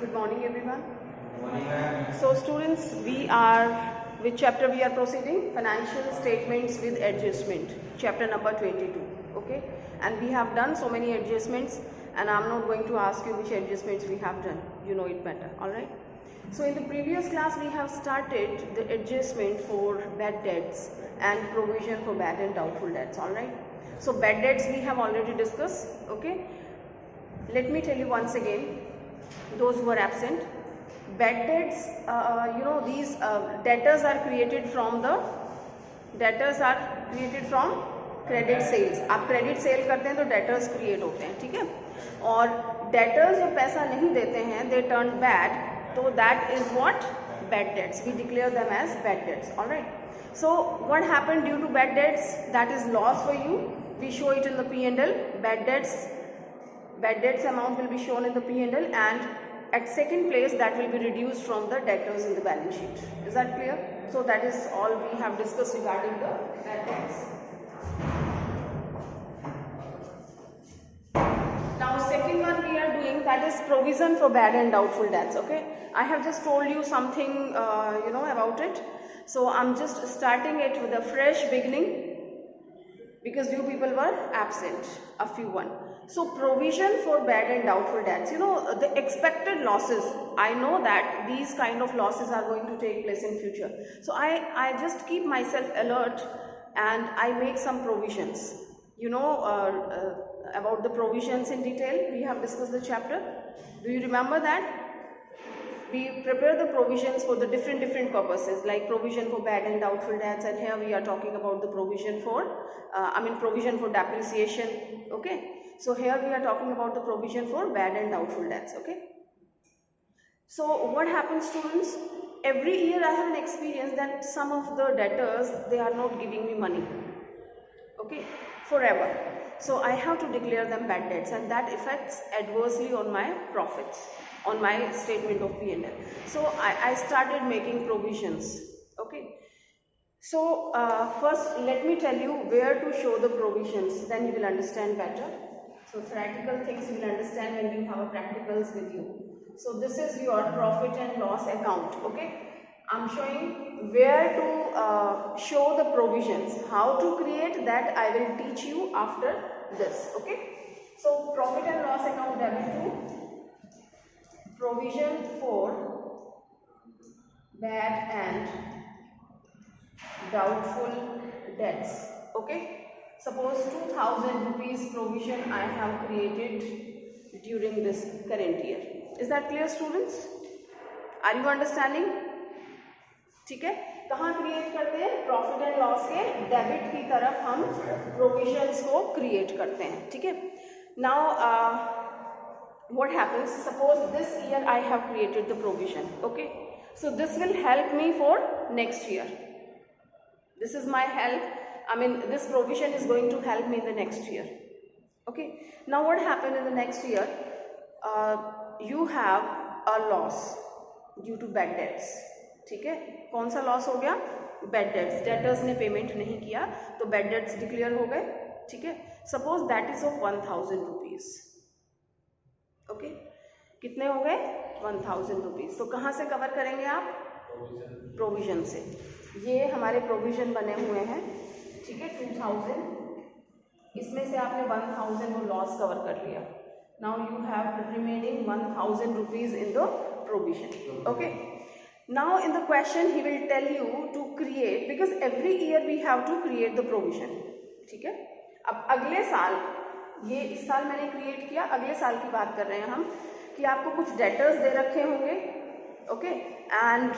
Good morning, everyone. Morning, ma'am. So, students, we are, which chapter we are proceeding? Financial statements with adjustment, chapter number 22. Okay, and we have done so many adjustments, and I'm not going to ask you which adjustments we have done. You know it better. All right. So, in the previous class, we have started the adjustment for bad debts and provision for bad and doubtful debts. All right. So, bad debts we have already discussed. Okay. Let me tell you once again, those who are absent, bad debts, these debtors are created from credit sales. आप credit sale करते हैं तो debtors create होते हैं, ठीक है? और debtors जो पैसा नहीं देते हैं, they turn bad, तो that is what? Bad debts. We declare them as bad debts. All right. So what happened due to bad debts? That is loss for you. We show it in the P&L. Bad debts amount will be shown in the P&L, and at second place that will be reduced from the debtors in the balance sheet. Is that clear? So that is all we have discussed regarding the bad debts. Now second one we are doing, that is provision for bad and doubtful debts. Okay, I have just told you something about it. So I'm just starting it with a fresh beginning, because you people were absent, a few one. So provision for bad and doubtful debts, the expected losses, I know that these kind of losses are going to take place in future. So I just keep myself alert and I make some provisions. About the provisions in detail, we have discussed the chapter. Do you remember that? We prepare the provisions for the different purposes, like provision for bad and doubtful debts, and here we are talking about the provision for provision for depreciation. Okay, so here we are talking about the provision for bad and doubtful debts. Okay, so what happens, students? Every year I have an experience that some of the debtors, they are not giving me money, okay, forever. So I have to declare them bad debts, and that affects adversely on my profits, on my statement of P&L. So I started making provisions. Okay. So first let me tell you where to show the provisions, then you will understand better. So practical things you will understand when you have a practicals with you. So this is your profit and loss account. Okay. I'm showing where to show the provisions. How to create that I will teach you after this. Okay. So profit and loss account debit to provision for bad and doubtful debts. Okay. Suppose 2000 rupees provision I have created during this current year. Is that clear, students? Are you understanding? ठीक है, कहाँ create करते हैं? Profit and loss के debit की तरफ हम provisions को क्रिएट करते हैं. ठीक है. Now what happens, suppose this year I have created the provision. Okay, so this will help me for next year. This is my help, this provision is going to help me in the next year. Okay, now what happened in the next year? You have a loss due to bad debts. ठीक है, कौन सा loss हो गया? Bad debts. Debtors ने payment नहीं किया तो बैड डेट्स डिक्लेयर हो गए. ठीक है. Suppose that is of 1000 rupees. Okay, कितने हो गए? 1000 रुपीज. तो कहाँ से कवर करेंगे आप? प्रोविजन से. ये हमारे प्रोविजन बने हुए हैं. ठीक है, 2000, इसमें से आपने 1000 वो लॉस कवर कर लिया. Now you have remaining 1000 rupees in the provision. Okay. Now in the question he will tell you to create, because every year we have to create the provision. ठीक है. अब अगले साल, ये इस साल मैंने क्रिएट किया, अगले साल की बात कर रहे हैं हम, कि आपको कुछ डेटर्स दे रखे होंगे. ओके, एंड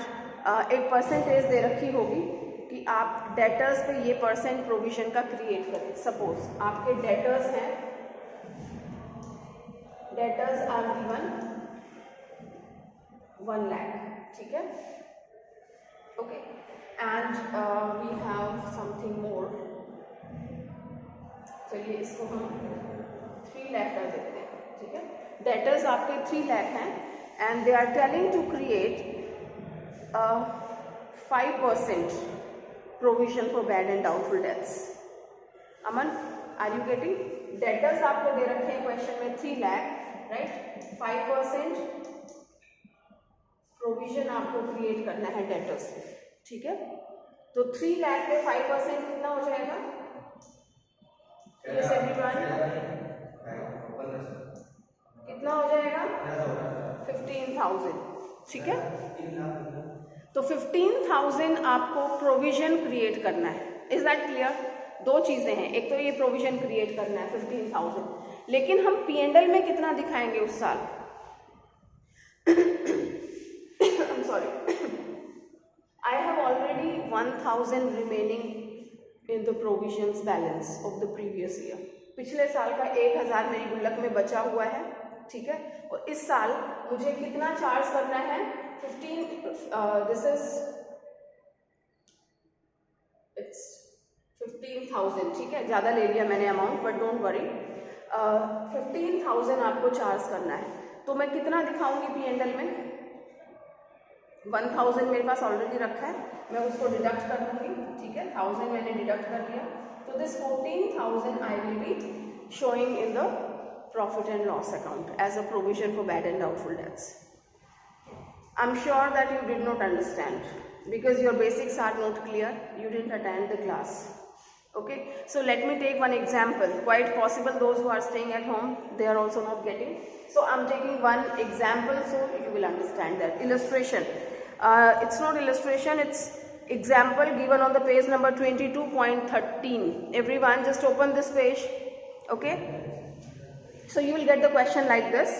एक परसेंटेज दे रखी होगी कि आप डेटर्स पे ये परसेंट प्रोविजन का क्रिएट करें. सपोज आपके डेटर्स हैं, डेटर्स आर गिवन 1 lakh. ठीक है. Okay, and we have something more. चलिए इसको हम 3 लाख कर देते हैं. ठीक है. डेटर्स आपके 3 लाख हैं, and they are telling to create 5% provision for bad and doubtful debts. Aman, are you getting? Debtors आपको दे रखे हैं क्वेश्चन में 3 लाख, राइट? 5% प्रोविजन आपको क्रिएट करना है डेटर्स से, ठीक है। तो 3 लाख में 5% कितना हो जाएगा? यस एवरीवन, कितना हो जाएगा? 15,000, ठीक है। तो 15,000 आपको प्रोविजन क्रिएट करना है। Is that clear? दो चीजें हैं, एक तो ये प्रोविजन क्रिएट करना है 15,000, लेकिन हम P&L में कितना दिखाएंगे उस साल? I'm sorry. I have already 1,000 remaining in the provisions balance of the previous year. पिछले साल का 1,000 मेरी गुल्लक में बचा हुआ है, ठीक है। और इस साल मुझे कितना चार्ज करना है? 15,000, ठीक है। ज़्यादा ले लिया मैंने अमाउंट, बट डोंट वरी। 15,000 आपको चार्ज करना है। तो मैं कितना दिखाऊंगी P&L में? 1,000 मेरे पास ऑलरेडी रखा है, मैं उसको डिडक्ट कर दूंगी, ठीक है। 1,000 मैंने डिडक्ट कर लिया, तो this 14,000 I will be showing in the profit and loss account as a provision for bad and doubtful debts. I am sure that you did not understand because your basics are not clear, you didn't attend the class. Okay, so let me take one example. Quite possible those who are staying at home, they are also not getting. So I'm taking one example so you will understand that. Illustration. It's not illustration, it's example given on the page number 22.13. Everyone just open this page. Okay. So you will get the question like this.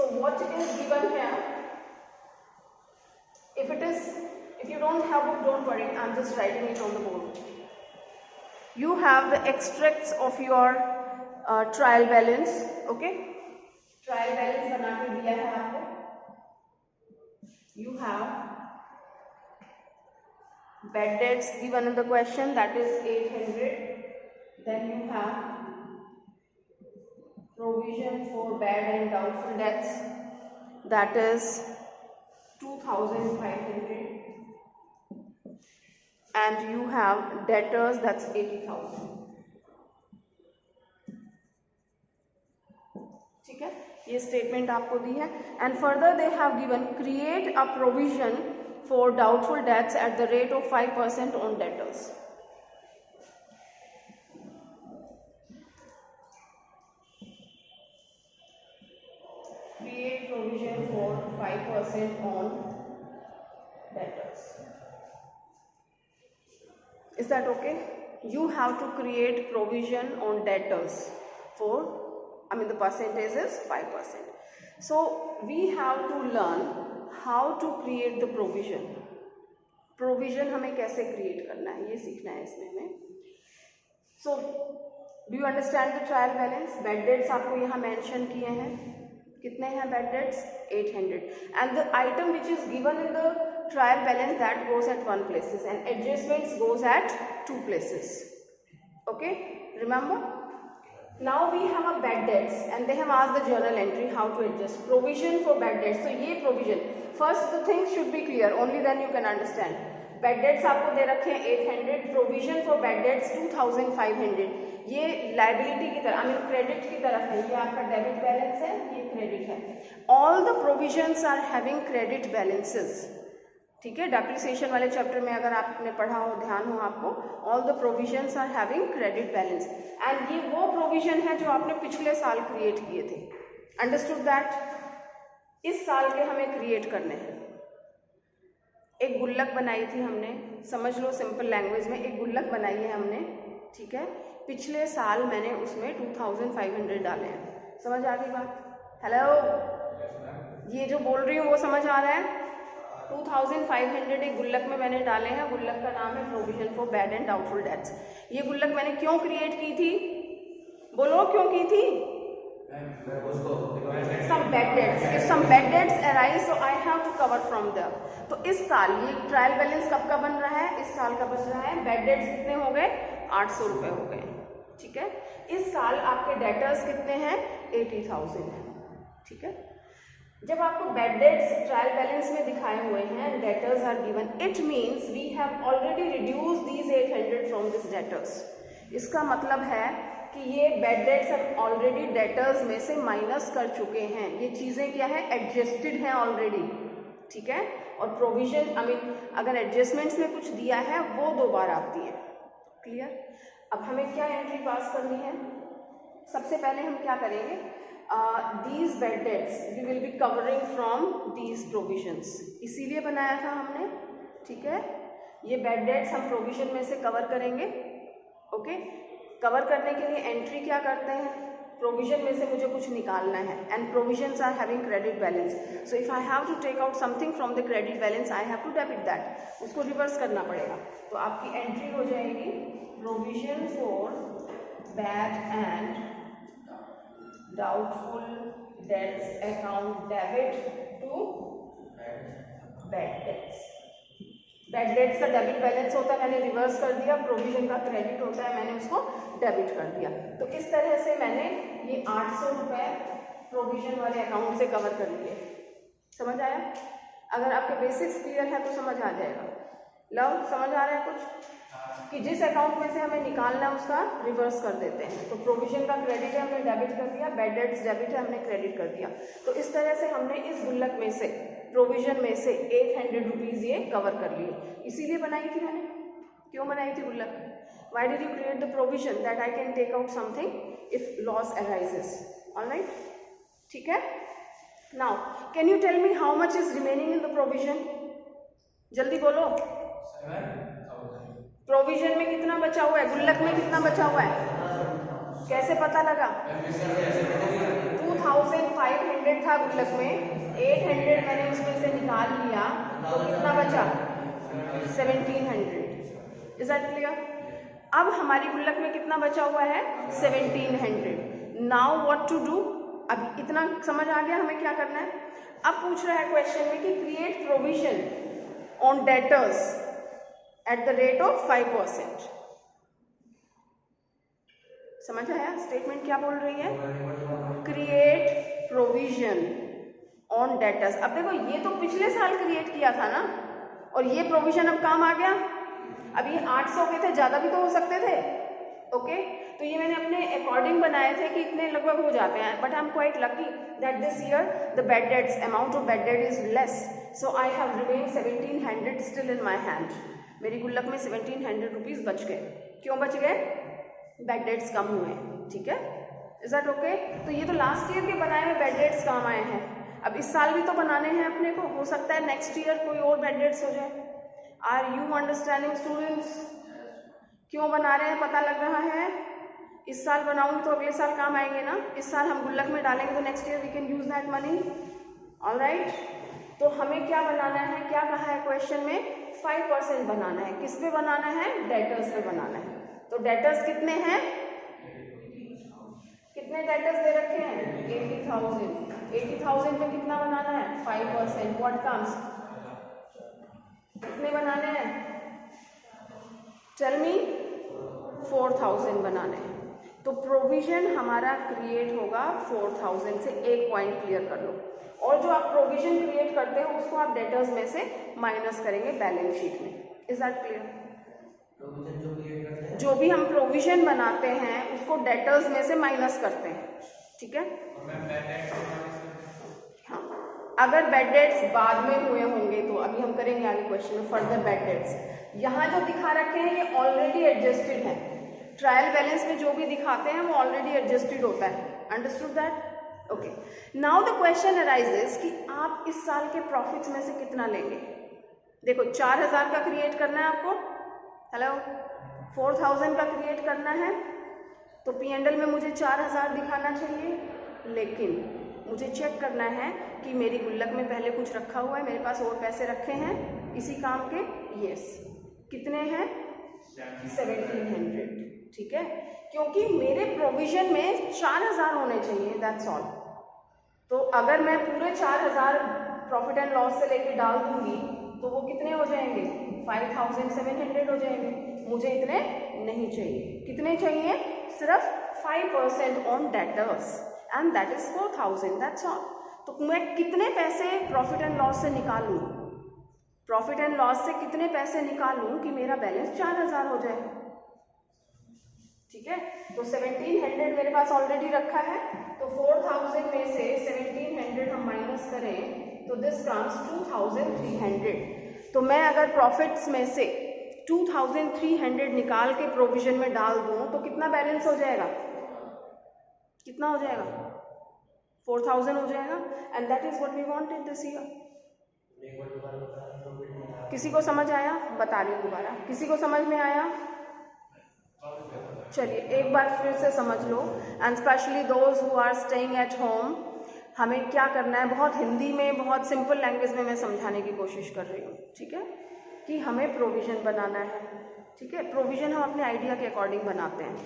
So what is given here? If you don't have book, don't worry. I'm just writing it on the board. You have the extracts of your trial balance, okay? Trial balance बना के दिया है आपको. You have bad debts given in the question, that is 800. Then you have provision for bad and doubtful debts, that is 2,500. And you have debtors, that's 80,000. ठीक है, ये statement आपको दी है। And further they have given create a provision for doubtful debts eight the rate of 5% on debtors. Create provision for 5% on debtors. Is that okay? You have to create provision on debtors for, the percentage is 5%. So we have to learn how to create the provision. Provision हमें कैसे create करना है, ये सीखना है इसमें हमें। So do you understand the trial balance? Bad debts आपको यहाँ mention किए हैं, कितने हैं bad debts? 800. And the item which is given in the trial balance, that goes at one places and adjustments goes at 2 places. Okay, remember? Now we have a bad debts and they have asked the journal entry how to adjust provision for bad debts. So ये provision, first the things should be clear, only then you can understand. Bad debts आपको दे रखे हैं 800, provision for bad debts 2,500. ये liability की तरफ, credit की तरफ है, ये आपका debit balance है, ये credit है. All the provisions are having credit balances. ठीक है, डेप्रिसिएशन वाले चैप्टर में अगर आपने पढ़ा हो, ध्यान हो आपको, all the provisions are having credit balance and ये वो प्रोविजन है जो आपने पिछले साल क्रिएट किए थे। Understood that? इस साल के हमें क्रिएट करने हैं। एक गुल्लक बनाई थी हमने, समझ लो सिंपल लैंग्वेज में, एक गुल्लक बनाई है हमने, ठीक है। पिछले साल मैंने उसमें 2,500 डाले हैं। समझ आ गई बात? हेलो, ये जो बोल रही हूँ वो समझ आ रहा है? 2,500 एक गुल्लक में मैंने डाले हैं। गुल्लक का नाम है provision for bad and doubtful dates. ये गुल्लक मैंने क्यों क्रिएट की थी? बोलो क्यों की थी? some bad debts. If some bad debts arise, so I have to cover from there. तो इस साल ये ट्रायल बैलेंस कब का बन रहा है? इस साल का बन रहा है। बैड डेट्स कितने हो गए? 800 रुपये हो गए, ठीक है। इस साल आपके डेटर्स कितने हैं? 80,000 है, ठीक है। जब आपको बैड डेट्स ट्रायल बैलेंस में दिखाए हुए हैं, debtors are given, it means we have already reduce these 800 from this debtors. इसका मतलब है कि ये बैड डेट्स हम ऑलरेडी डेटर्स में से माइनस कर चुके हैं। ये चीज़ें क्या है? एडजस्टेड हैं ऑलरेडी। ठीक है। और प्रोविजन अगर एडजस्टमेंट्स में कुछ दिया है वो 2 बार आती है। क्लियर। अब हमें क्या एंट्री पास करनी है? सबसे पहले हम क्या करेंगे, these bad debts we will be covering from these provisions, इसीलिए बनाया था हमने, ठीक है। ये बैड डेट्स हम प्रोविजन में से कवर करेंगे। ओके, कवर करने के लिए एंट्री क्या करते हैं, प्रोविजन में से मुझे कुछ निकालना है, and provisions are having credit balance, so if I have to take out something from the credit balance I have to debit that, उसको रिवर्स करना पड़ेगा। तो आपकी एंट्री हो जाएगी provision for bad and doubtful debts account debit to bad debts. Bad debts का debit balance होता है, मैंने रिवर्स कर दिया, प्रोविजन का क्रेडिट होता है, मैंने उसको डेबिट कर दिया। तो इस तरह से मैंने ये 800 रुपये प्रोविजन वाले अकाउंट से कवर कर लिए। समझ आया? अगर आपके बेसिक्स क्लियर है तो समझ आ जाएगा। लव, समझ आ रहा है कुछ? कि जिस अकाउंट में से हमें निकालना है उसका रिवर्स कर देते हैं। तो प्रोविजन का क्रेडिट है, हमने डेबिट कर दिया, बैड डेट्स डेबिट है, हमने क्रेडिट कर दिया। तो इस तरह से हमने इस गुल्लक में से, प्रोविजन में से 800 रुपीज़ ये कवर कर लिए। इसीलिए बनाई थी मैंने। क्यों बनाई थी गुल्लक? Why did you create the provision? That I can take out something if loss arises. Alright, ठीक है। Now can you tell me how much is remaining in the provision? जल्दी बोलो। प्रोविजन में कितना बचा हुआ है, गुल्लक में कितना बचा हुआ है, कैसे पता लगा? 2500 था गुल्लक में, 800 मैंने उसमें से निकाल लिया, तो कितना बचा? 1700। Is that clear? अब हमारी गुल्लक में कितना बचा हुआ है? 1700। Now what to do? अब इतना समझ आ गया हमें क्या करना है। अब पूछ रहा है क्वेश्चन में कि create provision on debtors at the rate of 5%। समझ आया स्टेटमेंट क्या बोल रही है? Create provision on debtors. अब देखो ये तो पिछले साल क्रिएट किया था ना, और ये प्रोविजन अब काम आ गया। अब ये 800 के थे, ज़्यादा भी तो हो सकते थे। ओके, तो ये मैंने अपने अकॉर्डिंग बनाए थे कि इतने लगभग हो जाते हैं, but I am quite lucky that this year the bad debts amount of bad debt is less, so I have remain 1700 still in my hand. मेरी गुल्लक में 1700 रुपीज़ बच गए। क्यों बच गए? बैड डेट्स कम हुए, ठीक है। Is that okay? तो ये तो लास्ट ईयर के बनाए हुए बैड डेट्स काम आए हैं, अब इस साल भी तो बनाने हैं अपने को। हो सकता है नेक्स्ट ईयर कोई और बैड डेट्स हो जाए। Are you understanding students? क्यों बना रहे हैं पता लग रहा है? इस साल बनाऊंगी तो अगले साल काम आएंगे ना। इस साल हम गुल्लक में डालेंगे तो next year we can use that money. Alright, तो हमें क्या बनाना है, क्या कहा है क्वेश्चन में? 5% बनाना है। किस पे बनाना है? डेटर्स पे बनाना है। तो डेटर्स कितने हैं? कितने डेटर्स दे रखे हैं? 80,000। 80,000 पे कितना बनाना है? 5%। What comes? कितने बनाने हैं? Tell me. 4,000 बनाने हैं। तो प्रोविजन हमारा क्रिएट होगा 4,000 से। एक पॉइंट क्लियर कर लो। और जो आप प्रोविजन क्रिएट करते हो उसको आप डेटर्स में से माइनस करेंगे बैलेंस शीट में। Is that clear? प्रोविजन जो क्रिएट करते हैं, जो भी हम प्रोविजन बनाते हैं उसको डेटर्स में से माइनस करते हैं, ठीक है। हाँ, अगर बैड डेट्स बाद में हुए होंगे तो अभी हम करेंगे आगे क्वेश्चन में फर्दर बैड डेट्स। यहाँ जो दिखा रखे हैं ये ऑलरेडी एडजस्टेड है। ट्रायल बैलेंस में जो भी दिखाते हैं वो ऑलरेडी एडजस्टेड होता है। Understood that? Okay, now the question arises कि आप इस साल के प्रॉफिट्स में से कितना लेंगे। देखो 4,000 का क्रिएट करना है आपको, हेलो, 4,000 का क्रिएट करना है, तो P&L में मुझे 4,000 दिखाना चाहिए, लेकिन मुझे चेक करना है कि मेरी गुल्लक में पहले कुछ रखा हुआ है, मेरे पास और पैसे रखे हैं इसी काम के। यस, कितने हैं? 1700, ठीक है, क्योंकि मेरे प्रोविजन में 4,000 होने चाहिए, दैट्स ऑल। तो अगर मैं पूरे 4,000 प्रॉफिट एंड लॉस से लेके डाल दूंगी तो वो कितने हो जाएंगे? 5,700 हो जाएंगे। मुझे इतने नहीं चाहिए। कितने चाहिए? सिर्फ 5% on debtors and that is 4,000, that's all. तो मैं कितने पैसे प्रॉफिट एंड लॉस से निकालूं? प्रॉफिट एंड लॉस से कितने पैसे निकालूं कि मेरा बैलेंस 4,000 हो जाए, ठीक है। तो 1700 मेरे पास ऑलरेडी रखा है, तो 4,000 में से 1700 हम माइनस करें तो दिस कम्स 2300। तो मैं अगर प्रॉफिट्स में से 2300 निकाल के प्रोविजन में डाल दूं तो कितना बैलेंस हो जाएगा, कितना हो जाएगा, 4000 हो जाएगा। And that is what we want in this year. किसी को समझ आया? बता रही हूँ दोबारा, किसी को समझ में आया? चलिए एक बार फिर से समझ लो। And specially those who are staying at home, हमें क्या करना है, बहुत हिंदी में, बहुत सिंपल लैंग्वेज में मैं समझाने की कोशिश कर रही हूँ, ठीक है, कि हमें प्रोविजन बनाना है, ठीक है। प्रोविजन हम अपने आइडिया के अकॉर्डिंग बनाते हैं।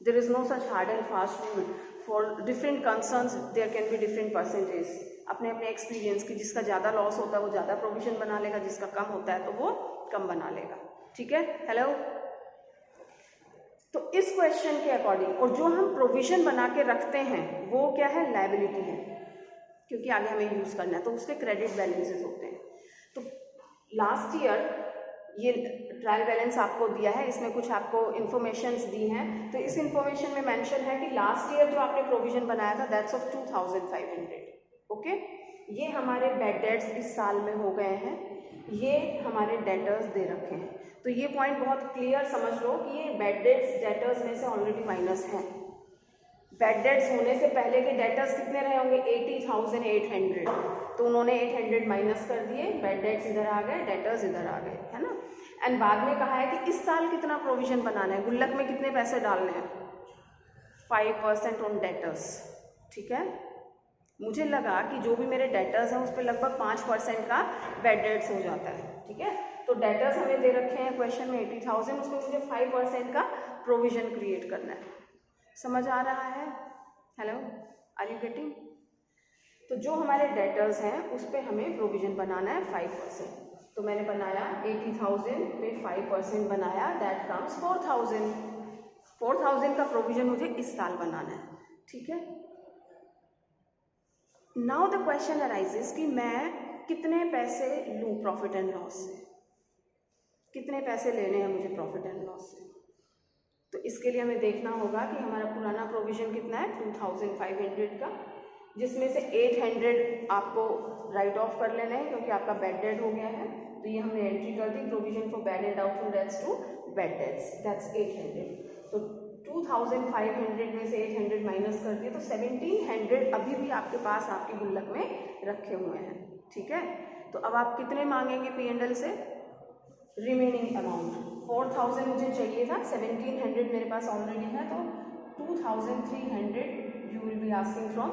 There is no such hard and fast rule for different concerns, there can be different percentage, अपने अपने एक्सपीरियंस की। जिसका ज़्यादा लॉस होता है वो ज़्यादा प्रोविजन बना लेगा, जिसका कम होता है तो वो कम बना लेगा, ठीक है। हेलो, तो इस क्वेश्चन के अकॉर्डिंग, और जो हम प्रोविजन बना के रखते हैं वो क्या है, लायबिलिटी है, क्योंकि आगे हमें यूज़ करना है, तो उसके क्रेडिट बैलेंसेस होते हैं। तो लास्ट ईयर ये ट्रायल बैलेंस आपको दिया है, इसमें कुछ आपको इन्फॉर्मेशंस दी हैं। तो इस इन्फॉर्मेशन में मेंशन है कि लास्ट ईयर जो आपने प्रोविजन बनाया था दैट्स ऑफ 2500, ओके। ये हमारे बैड डेट्स इस साल में हो गए हैं, ये हमारे डेटर्स दे रखे हैं। तो ये पॉइंट बहुत क्लियर समझ लो कि ये बैड डेट्स डेटर्स में से ऑलरेडी माइनस हैं। बैड डेट्स होने से पहले के डेटर्स कितने रहे होंगे, 80,800, तो उन्होंने 800 माइनस कर दिए, बैड डेट्स इधर आ गए, डेटर्स इधर आ गए, है ना। एंड बाद में कहा है कि इस साल कितना प्रोविजन बनाना है, गुल्लक में कितने पैसे डालने हैं, 5% ऑन डेटर्स, ठीक है। मुझे लगा कि जो भी मेरे डेटर्स हैं उस पर लगभग 5% का बैड डेट्स हो जाता है, ठीक है। तो डेटर्स हमें दे रखे हैं क्वेश्चन में 80,000, उसमें मुझे 5% का प्रोविजन क्रिएट करना है। समझ आ रहा है? Hello, are you getting? तो जो हमारे डेटर्स हैं उस पर हमें प्रोविजन बनाना है 5%। तो मैंने बनाया 80,000 पे 5% बनाया, दैट कम्स 4,000। 4,000 का प्रोविजन मुझे इस साल बनाना है, ठीक है। नाउ द क्वेश्चन अराइजेस कि मैं कितने पैसे लूँ प्रॉफिट एंड लॉस से, कितने पैसे लेने हैं मुझे प्रॉफिट एंड लॉस से। तो इसके लिए हमें देखना होगा कि हमारा पुराना प्रोविजन कितना है, 2500 का, जिसमें से 800 आपको राइट ऑफ कर लेना है क्योंकि आपका बैड डेट हो गया है। तो ये हमने एंट्री कर दी, provision for bad and doubtful debts to bad debts, that's 800। तो 2500 में से 800 माइनस कर दिए तो 1700 अभी भी आपके पास आपके गुल्लक में रखे हुए हैं, ठीक है। तो अब आप कितने मांगेंगे P&L से, रिमेनिंग अमाउंट 4000 मुझे चाहिए था, 1700 मेरे पास ऑलरेडी है, तो 2300 you will be asking from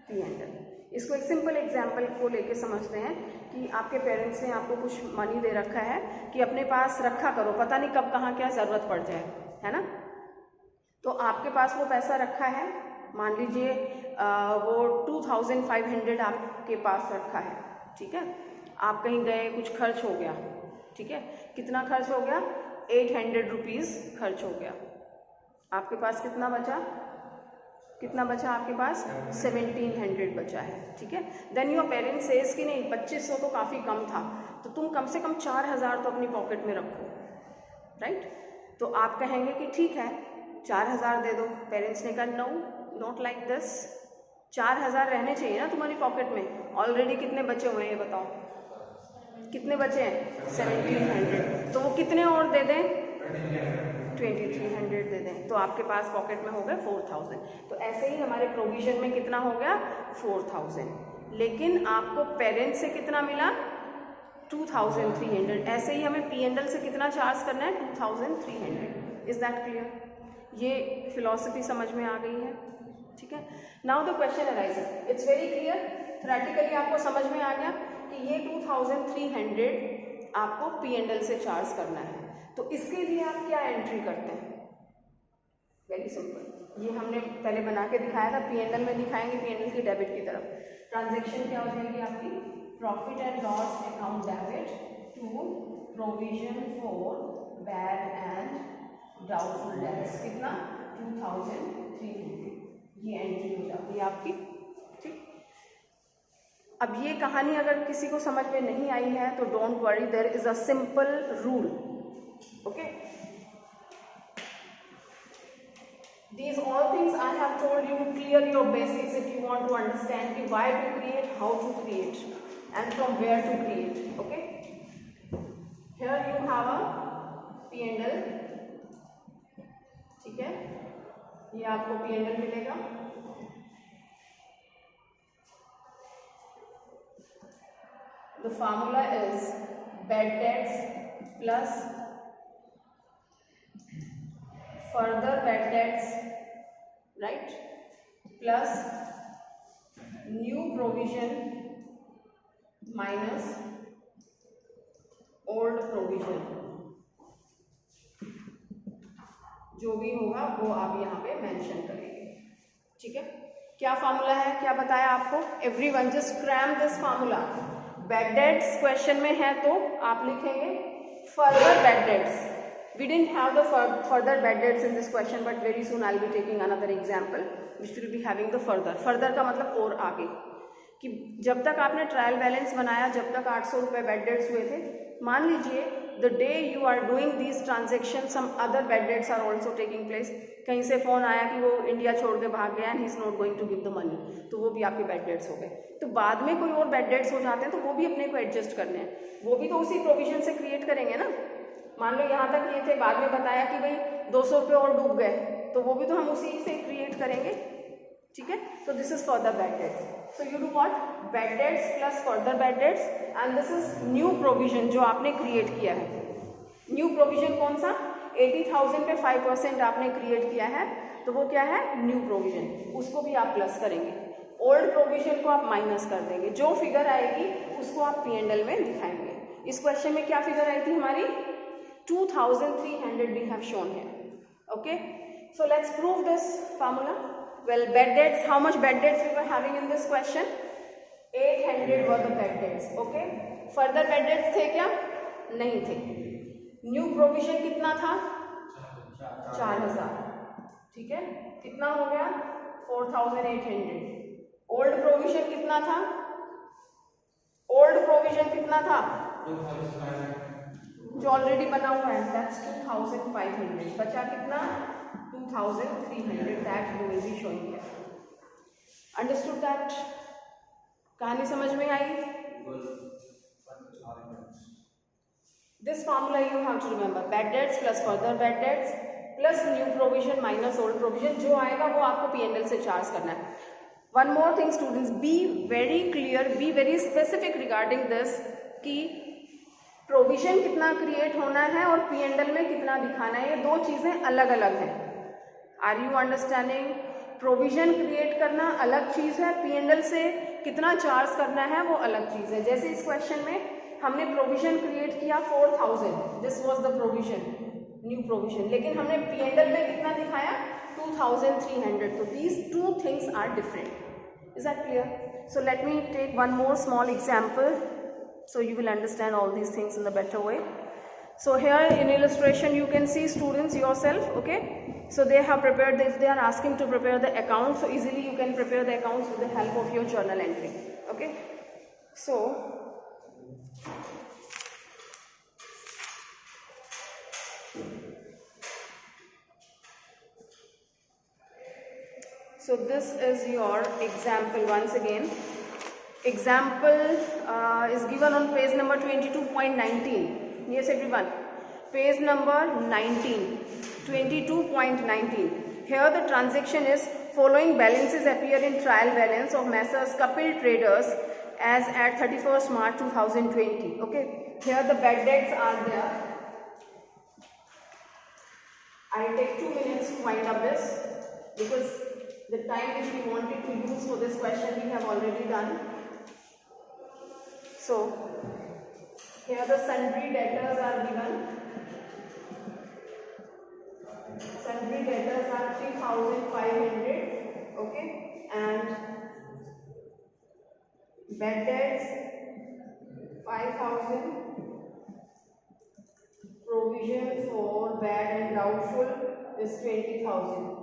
P&L। इसको एक सिंपल एग्जाम्पल को लेके समझते हैं कि आपके पेरेंट्स ने आपको कुछ मनी दे रखा है कि अपने पास रखा करो, पता नहीं कब कहाँ क्या ज़रूरत पड़ जाए, है ना। तो आपके पास वो पैसा रखा है, मान लीजिए वो 2500 आपके पास रखा है, ठीक है। आप कहीं गए, कुछ खर्च हो गया, ठीक है। कितना खर्च हो गया, 800 रुपीज़ खर्च हो गया। आपके पास कितना बचा, कितना बचा आपके पास, 1700 बचा है, ठीक है। देन योर पेरेंट्स सेज कि नहीं 2500 तो काफ़ी कम था, तो तुम कम से कम 4000 तो अपनी पॉकेट में रखो, राइट। तो आप कहेंगे कि ठीक है 4000 दे दो। पेरेंट्स ने कहा नो, नॉट लाइक दिस, 4000 रहने चाहिए ना तुम्हारी पॉकेट में। ऑलरेडी कितने बचे हुए हैं ये बताओ, कितने बचे हैं, 1700, तो वो कितने और दे दें, 2300 दे दें, तो आपके पास पॉकेट में हो गए 4000। तो ऐसे ही हमारे प्रोविजन में कितना हो गया, 4000, लेकिन आपको पेरेंट्स से कितना मिला, 2300। ऐसे ही हमें P&L से कितना चार्ज करना है, 2300। Is that clear? ये फिलॉसफी समझ में आ गई है, ठीक है। Now the question arises, it's very clear, theoretically आपको समझ में आ गया कि ये 2300 आपको P&L से चार्ज करना है। तो इसके लिए आप क्या एंट्री करते हैं, वेरी सिंपल, ये हमने पहले बना के दिखाया था, P&L में दिखाएंगे, P&L की डेबिट की तरफ ट्रांजेक्शन क्या हो जाएगी आपकी, profit and loss account debit to provision for bad and doubtful debts, कितना, 2300, ये एंट्री हो जाती है आपकी, ठीक। अब ये कहानी अगर किसी को समझ में नहीं आई है तो don't worry, there is a simple rule, okay. These all things I have told you to clear your basics if you want to understand why to create, how to create, and from where to create. Okay. Here you have a P&L. ठीक है, ये आपको P&L मिलेगा. The formula is bad debts plus further bad debts, right, plus new provision minus old provision. जो भी होगा वो आप यहाँ पे मेंशन करेंगे. ठीक है, क्या फार्मूला है, क्या बताया आपको? Everyone just cram this formula. Bad debts question में है तो आप लिखेंगे further bad debts. We didn't have the further bad debts in this question, but very soon I'll be taking another example which will be having the further. Further का मतलब और आगे, कि जब तक आपने ट्रायल बैलेंस बनाया, जब तक 800 रुपये बैड डेट्स हुए थे, मान लीजिए the day you are doing these transaction some other bad debts are also taking place. कहीं से फ़ोन आया कि वो इंडिया छोड़ के भाग गया and he is not going to give the money, तो वो भी आपके बैड डेट्स हो गए. तो बाद में कोई और बैड डेट्स हो जाते हैं तो वो भी अपने को एडजस्ट करने हैं, वो भी तो उसी प्रोविजन से क्रिएट करेंगे ना. मान लो यहाँ तक ये थे, बाद में बताया कि भाई 200 रुपये और डूब गए, तो वो भी तो हम उसी से क्रिएट करेंगे. ठीक है, तो this is further bad dates. So you do what, bad debts plus further bad dates, and this is new provision जो आपने क्रिएट किया है. न्यू प्रोविजन कौन सा? 80,000 पे 5% आपने क्रिएट किया है, तो वो क्या है? New provision. उसको भी आप प्लस करेंगे. ओल्ड प्रोविजन को आप माइनस कर देंगे. जो फिगर आएगी उसको आप P&L में दिखाएंगे. इस क्वेश्चन में क्या फिगर आई थी हमारी? 2,300 we have shown here. Okay, so let's prove this formula. Well, bad debts, how much bad debts we were having in this question? 800 were the bad debts. Okay, further bad debts थे क्या? नहीं थे. New provision कितना था? 4,000. ठीक है, कितना हो गया? 4,800. ओल्ड प्रोविजन कितना था? ओल्ड प्रोविजन कितना था? जो ऑलरेडी बना हुआ है, दैट्स 2,500. बचा कितना? 2,300. That you will be showing here. Understood that? कहानी समझ में आई? This formula you have to remember. Bad debts plus further bad debts plus new provision minus old provision. जो आएगा वो आपको P&L से चार्ज करना है. One more thing students, be very clear, be very specific regarding this, कि provision कितना create होना है और P&L में कितना दिखाना है, ये दो चीज़ें अलग अलग हैं. Are you understanding? Provision create करना अलग चीज़ है, P&L से कितना चार्ज करना है वो अलग चीज़ है. जैसे इस क्वेश्चन में हमने प्रोविजन क्रिएट किया 4,000, this was the provision, new provision, लेकिन हमने P&L में कितना दिखाया? 2,300. तो these two things are different. Is that clear? So let me take one more small example, so you will understand all these things in a better way. So here in illustration you can see students yourself. Okay, so they have prepared, if they are asking to prepare the account, so easily you can prepare the accounts with the help of your journal entry. Okay, so this is your example. Once again, example is given on page number 22.19. Yes everyone, page number 19, 22.19. Here the transaction is following balances appear in trial balance of Messrs Kapil Traders as at 31st March 2020. Okay, here the bad debts are there. I'll take 2 minutes to wind up this, because the time which we wanted to use for this question we have already done. So here the sundry debtors are given. Sundry debtors are 3,500. Okay, and bad debts 5,000. Provision for bad and doubtful is 20,000.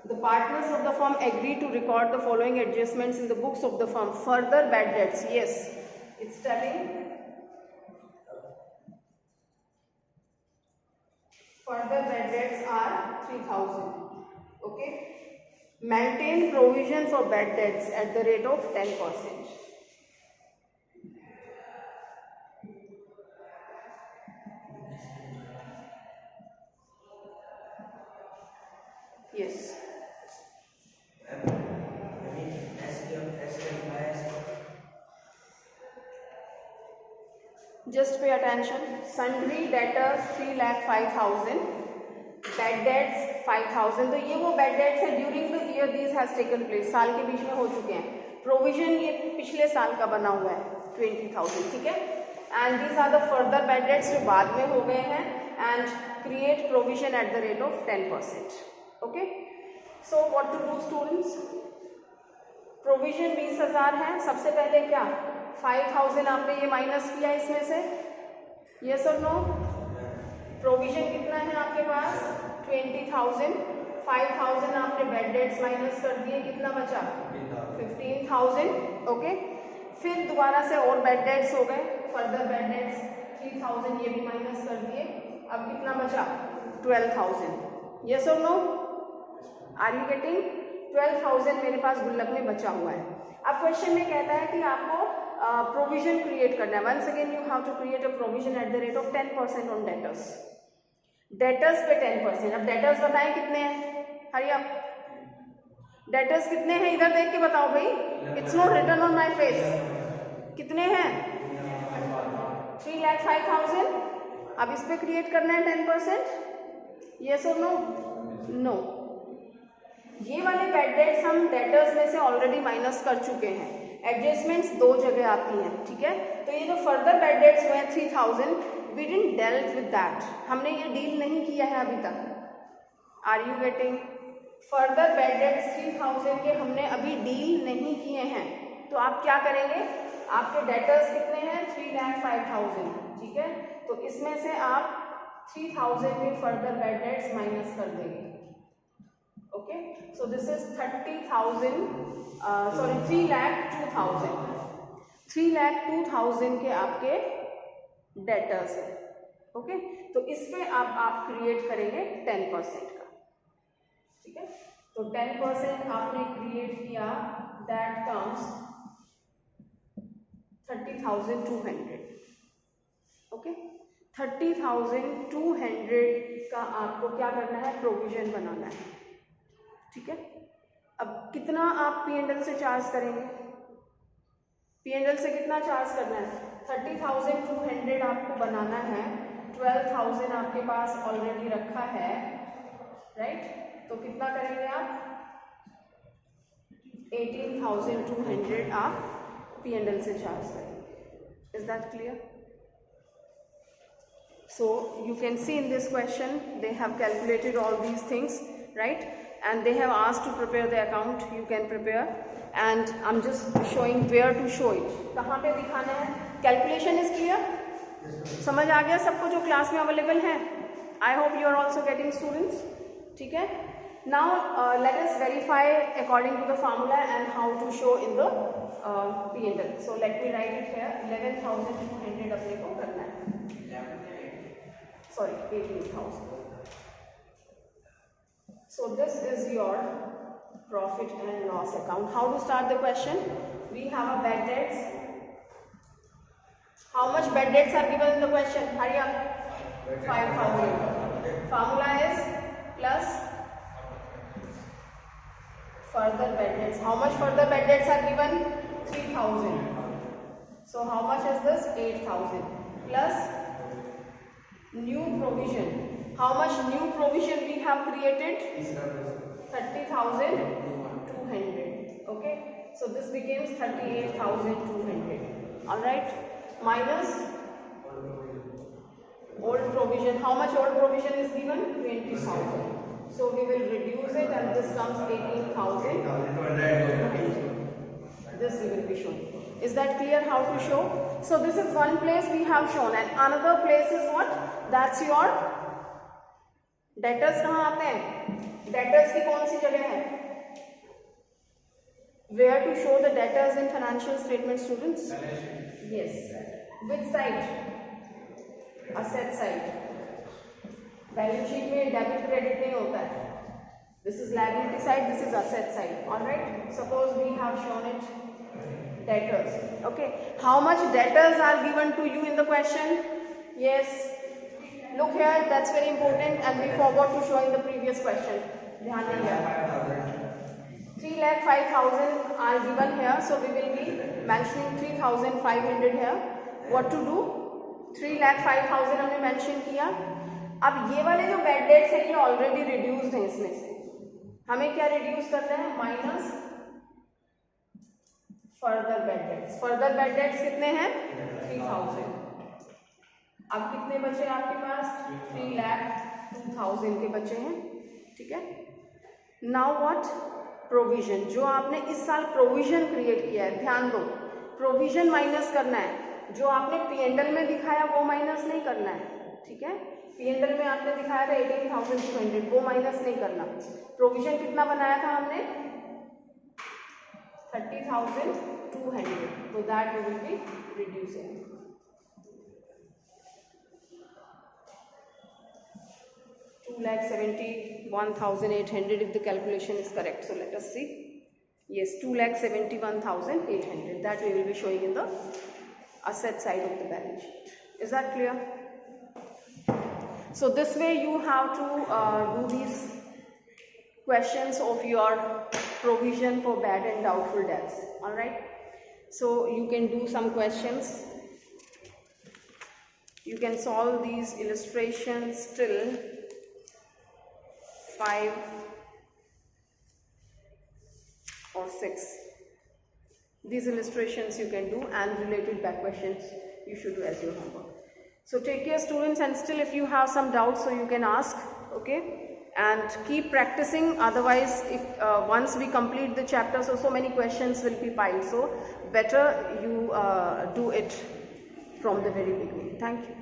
The partners of the firm agree to record the following adjustments in the books of the firm. Further bad debts. Yes, it's telling further bad debts are 3000. Okay, maintain provision for bad debts at the rate of 10%. Yes. Just pay attention. Sundry debtors 3,05,000, bad debts 5,000. तो ये वो bad debts है during the year these has taken place, साल के बीच में हो चुके हैं. Provision ये पिछले साल का बना हुआ है 20,000, ठीक है. And these are the further bad debts जो बाद में हो गए हैं and create provision at the rate of 10%. Okay. So what to do students? Provision 20,000 है. सबसे पहले क्या 5,000 आपने ये माइनस किया इसमें से, यस और नो. प्रोविजन कितना है आपके पास 20,000. 5,000 आपने बेड डेट्स माइनस कर दिए, कितना बचा 15,000. ओके, फिर दोबारा से और बेड डेट्स हो गए, फर्दर बेड डेट्स 3,000 ये भी माइनस कर दिए. अब कितना बचा 12,000. यस और नो, आर यू गेटिंग? 12,000 मेरे पास गुल्लक में बचा हुआ है. अब क्वेश्चन में कहता है कि आपको प्रोविजन क्रिएट करना है. Once again you have to create a provision at the rate of 10% on debtors. Debtors पे 10%. अब डेटर्स बताएं कितने हैं, हरी आप. डेटर्स कितने हैं इधर देख के बताओ भाई. It's not written on my face. कितने हैं 3,05,000. अब इस पे क्रिएट करना है 10%. यस और नो? नो. ये वाले बैड डेट्स हम डेटर्स में से ऑलरेडी माइनस कर चुके हैं. एडजस्टमेंट्स दो जगह आती हैं, ठीक है. तो ये जो फर्दर बैड डेट्स हुए हैं 3,000, we didn't dealt with that. हमने ये डील नहीं किया है अभी तक. Are you getting? Further bad debts 3,000 के हमने अभी डील नहीं किए हैं. तो आप क्या करेंगे, आपके डेटर्स कितने हैं 3,05,000, ठीक है. तो इसमें से आप 3,000 के फर्दर बैड डेट्स माइनस कर देंगे. Okay, so this is 30,000, sorry 3,02,000. 3,02,000 के आपके डेटर्स हैं. ओके, तो इस पे आप क्रिएट करेंगे 10% का, ठीक है. तो 10% आपने क्रिएट किया, दैट कम्स 30,200. ओके, 30,200 का आपको क्या करना है, प्रोविजन बनाना है, ठीक है. अब कितना आप P&L से चार्ज करेंगे, P&L से कितना चार्ज करना है, 30,200 आपको बनाना है. 12,000 आपके पास ऑलरेडी रखा है, राइट. तो कितना करेंगे आप 18,200 आप P&L से चार्ज करेंगे. Is that clear? So you can see in this question they have calculated all these things, right, and they have asked to prepare the account. You can prepare and I'm just showing where to show it. कहाँ पे दिखाना है. Calculation is clear? समझ आ गया सबको जो class में available है? I hope you are also getting students. ठीक है. Now let us verify according to the formula and how to show in the P&L. So let me write it here. 11,200 अपने को करना है. Sorry, 18,000. So this is your profit and loss account. How to start the question? We have a bad debts. How much bad debts are given in the question? Hurry up. 5,000. Formula is plus further bad debts. How much further bad debts are given? 3,000. So how much is this? 8,000 plus new provision. How much new provision we have created? 30,200. Okay, so this becomes 38,200. all right. Minus old provision. How much old provision is given? 20,000. So we will reduce it and this comes 18,200. This we will be showing. Is that clear how to show? So this is one place we have shown and another place is what? That's your debtors. कहाँ आते हैं? Debtors की कौन सी जगह है? Where to show the debtors in financial statement, students? Yes. Which side? Asset side. Balance sheet में debit credit नहीं होता है. This is liability side, this is asset side. All right. Suppose we have shown it debtors. Okay. How much debtors are given to you in the question? Yes. Look here. That's very important, and we forgot to show in the previous question. ध्यान नहीं दिया. 3,05,000 are given here, so we will be mentioning 3,500 here. What to do? 3,05,000 हमने mention किया. अब ये वाले जो bad debts हैं ये already reduced हैं इसमें से. हमें क्या reduce करना है? Minus further bad debts. Further bad debts कितने हैं? 3,000. अब कितने बचे आपके पास? 3,02,000 के बचे हैं. ठीक है. Now what? प्रोविजन. जो आपने इस साल प्रोविजन क्रिएट किया है, ध्यान दो, प्रोविजन माइनस करना है. जो आपने P&L में दिखाया वो माइनस नहीं करना है. ठीक है. P&L में आपने दिखाया था 18,200, वो माइनस नहीं करना. प्रोविजन कितना बनाया था हमने? 30,200. तो that we will be reducing. $2,71,800 if the calculation is correct. So let us see. Yes, 2,71,800. That we will be showing in the asset side of the balance sheet. Is that clear? So this way you have to do these questions of your provision for bad and doubtful debts. All right. So you can do some questions. You can solve these illustrations till 5 or 6. These illustrations you can do, and related back questions you should do as your homework. So take care students, and still if you have some doubts, so you can ask, okay, and keep practicing. Otherwise, if once we complete the chapter, so many questions will be piled, so better you do it from the very beginning. Thank you.